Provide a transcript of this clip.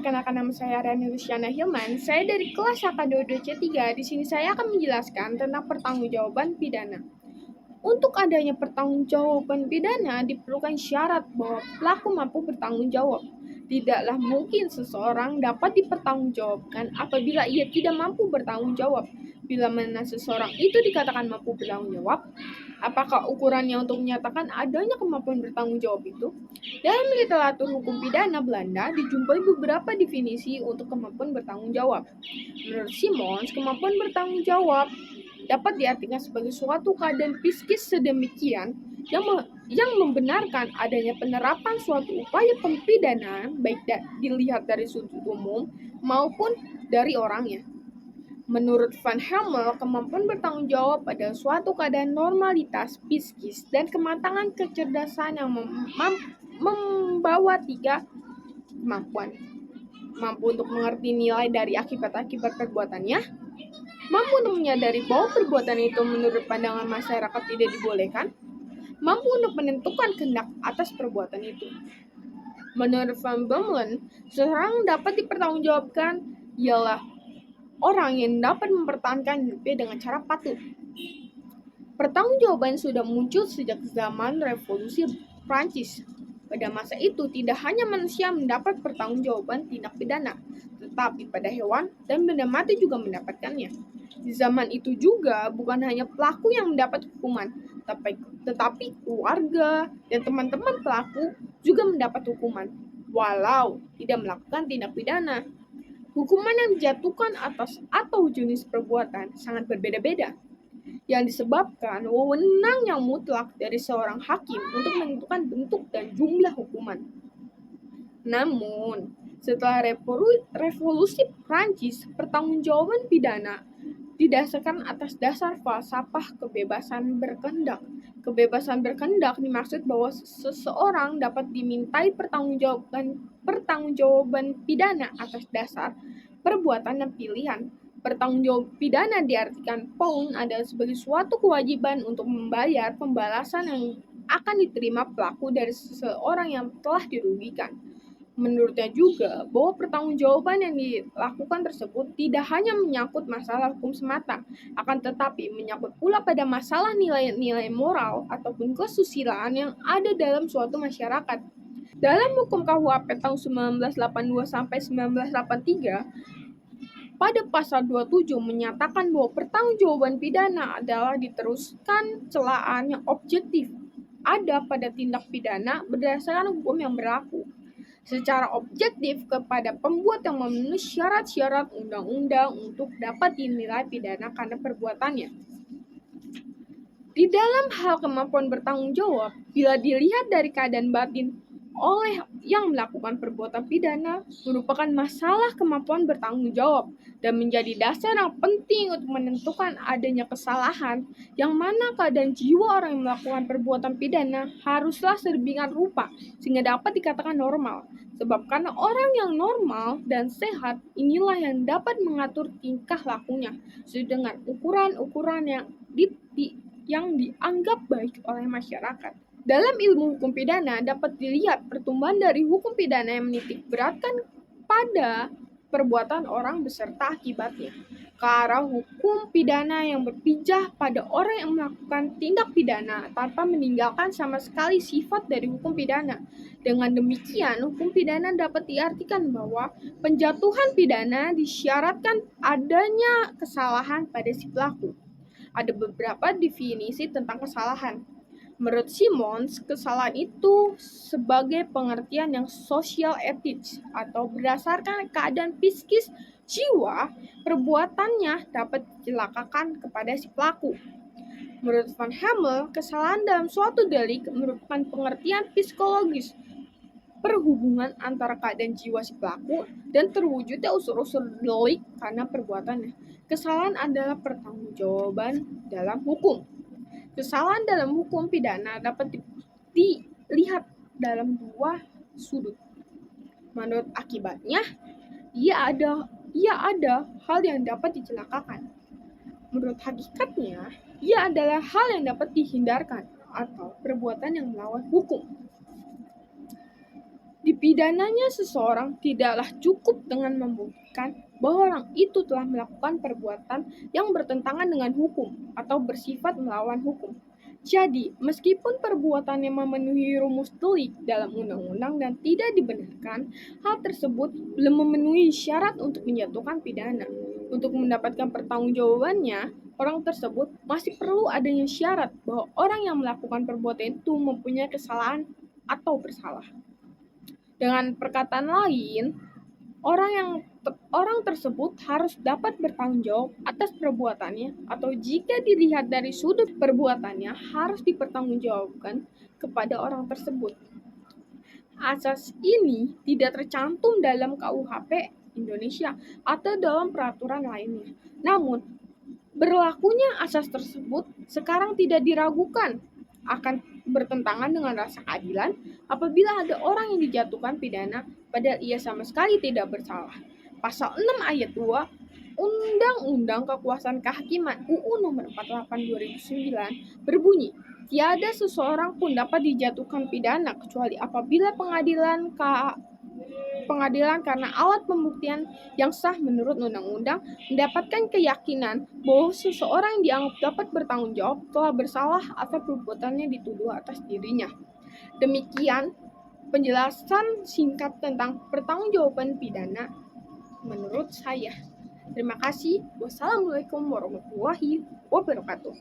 perkenalkan nama saya Rani Luciana Hilman. Saya dari kelas AK22C3. Di sini saya akan menjelaskan tentang pertanggungjawaban pidana. Untuk adanya pertanggungjawaban pidana diperlukan syarat bahwa pelaku mampu bertanggung jawab. Tidaklah mungkin seseorang dapat dipertanggungjawabkan apabila ia tidak mampu bertanggung jawab. Bila mana seseorang itu dikatakan mampu bertanggung jawab, apakah ukurannya untuk menyatakan adanya kemampuan bertanggung jawab itu? Dalam literatur hukum pidana Belanda dijumpai beberapa definisi untuk kemampuan bertanggung jawab. Menurut Simons, kemampuan bertanggung jawab dapat diartikan sebagai suatu keadaan psikis sedemikian yang membenarkan adanya penerapan suatu upaya pempidanaan baik dilihat dari sudut umum maupun dari orangnya. Menurut Van Hemel, kemampuan bertanggung jawab adalah suatu keadaan normalitas psikis dan kematangan kecerdasan yang membawa tiga kemampuan. Mampu untuk mengerti nilai dari akibat-akibat perbuatannya, mampu untuk menyadari bahwa perbuatan itu menurut pandangan masyarakat tidak dibolehkan, mampu untuk menentukan kehendak atas perbuatan itu. Menurut Van Bommelen, seseorang dapat dipertanggungjawabkan ialah orang yang dapat mempertahankan hidupnya dengan cara patuh. Pertanggungjawaban sudah muncul sejak zaman Revolusi Prancis. Pada masa itu, tidak hanya manusia mendapat pertanggungjawaban tindak pidana, tetapi pada hewan dan benda mati juga mendapatkannya. Di zaman itu juga, bukan hanya pelaku yang mendapat hukuman, tetapi keluarga dan teman-teman pelaku juga mendapat hukuman, walau tidak melakukan tindak pidana. Hukuman yang dijatuhkan atas atau jenis perbuatan sangat berbeda-beda, yang disebabkan wewenang yang mutlak dari seorang hakim untuk menentukan bentuk dan jumlah hukuman. Namun, setelah revolusi Prancis, pertanggungjawaban pidana didasarkan atas dasar falsafah kebebasan berkehendak. Kebebasan berkehendak dimaksud bahwa seseorang dapat dimintai pertanggungjawaban pidana atas dasar perbuatan dan pilihan. Pertanggungjawab pidana diartikan Pound adalah sebagai suatu kewajiban untuk membayar pembalasan yang akan diterima pelaku dari seseorang yang telah dirugikan. Menurutnya juga bahwa pertanggungjawaban yang dilakukan tersebut tidak hanya menyangkut masalah hukum semata, akan tetapi menyangkut pula pada masalah nilai-nilai moral ataupun kesusilaan yang ada dalam suatu masyarakat. Dalam hukum KUHP tahun 1982 sampai 1983, pada pasal 27 menyatakan bahwa pertanggungjawaban pidana adalah diteruskan celaan yang objektif ada pada tindak pidana berdasarkan hukum yang berlaku secara objektif kepada pembuat yang memenuhi syarat-syarat undang-undang untuk dapat dinilai pidana karena perbuatannya. Di dalam hal kemampuan bertanggung jawab, bila dilihat dari keadaan batin oleh yang melakukan perbuatan pidana merupakan masalah kemampuan bertanggung jawab dan menjadi dasar yang penting untuk menentukan adanya kesalahan yang mana keadaan jiwa orang yang melakukan perbuatan pidana haruslah sedemikian rupa sehingga dapat dikatakan normal. Sebab karena orang yang normal dan sehat inilah yang dapat mengatur tingkah lakunya sesuai dengan ukuran-ukuran yang dianggap baik oleh masyarakat. Dalam ilmu hukum pidana dapat dilihat pertumbuhan dari hukum pidana yang menitik beratkan pada perbuatan orang beserta akibatnya, ke arah hukum pidana yang berpijak pada orang yang melakukan tindak pidana tanpa meninggalkan sama sekali sifat dari hukum pidana. Dengan demikian, hukum pidana dapat diartikan bahwa penjatuhan pidana disyaratkan adanya kesalahan pada si pelaku. Ada beberapa definisi tentang kesalahan. Menurut Simons, kesalahan itu sebagai pengertian yang social ethics atau berdasarkan keadaan psikis jiwa, perbuatannya dapat dicelakakan kepada si pelaku. Menurut Van Hemel, kesalahan dalam suatu delik merupakan pengertian psikologis perhubungan antara keadaan jiwa si pelaku dan terwujudnya unsur-unsur delik karena perbuatannya. Kesalahan adalah pertanggungjawaban dalam hukum. Kesalahan dalam hukum pidana dapat dilihat dalam dua sudut. Menurut akibatnya, ia ada hal yang dapat dicelakakan. Menurut hakikatnya, ia adalah hal yang dapat dihindarkan atau perbuatan yang melawan hukum. Dipidananya seseorang tidaklah cukup dengan membuktikan bahwa orang itu telah melakukan perbuatan yang bertentangan dengan hukum atau bersifat melawan hukum. Jadi, meskipun perbuatannya memenuhi rumus delik dalam undang-undang dan tidak dibenarkan, hal tersebut belum memenuhi syarat untuk menjatuhkan pidana. Untuk mendapatkan pertanggungjawabannya, orang tersebut masih perlu adanya syarat bahwa orang yang melakukan perbuatan itu mempunyai kesalahan atau bersalah. Dengan perkataan lain, orang tersebut harus dapat bertanggung jawab atas perbuatannya, atau jika dilihat dari sudut perbuatannya harus dipertanggungjawabkan kepada orang tersebut. Asas ini tidak tercantum dalam KUHP Indonesia atau dalam peraturan lainnya. Namun, berlakunya asas tersebut sekarang tidak diragukan akan bertentangan dengan rasa keadilan apabila ada orang yang dijatuhkan pidana padahal ia sama sekali tidak bersalah. Pasal 6 ayat 2 Undang-Undang Kekuasaan Kehakiman UU Nomor 48 2009 berbunyi, tiada seseorang pun dapat dijatuhkan pidana kecuali apabila pengadilan karena alat pembuktian yang sah menurut undang-undang mendapatkan keyakinan bahwa seseorang yang dianggap dapat bertanggung jawab telah bersalah atas perbuatannya dituduh atas dirinya. Demikian penjelasan singkat tentang pertanggungjawaban pidana menurut saya. Terima kasih. Wassalamualaikum warahmatullahi wabarakatuh.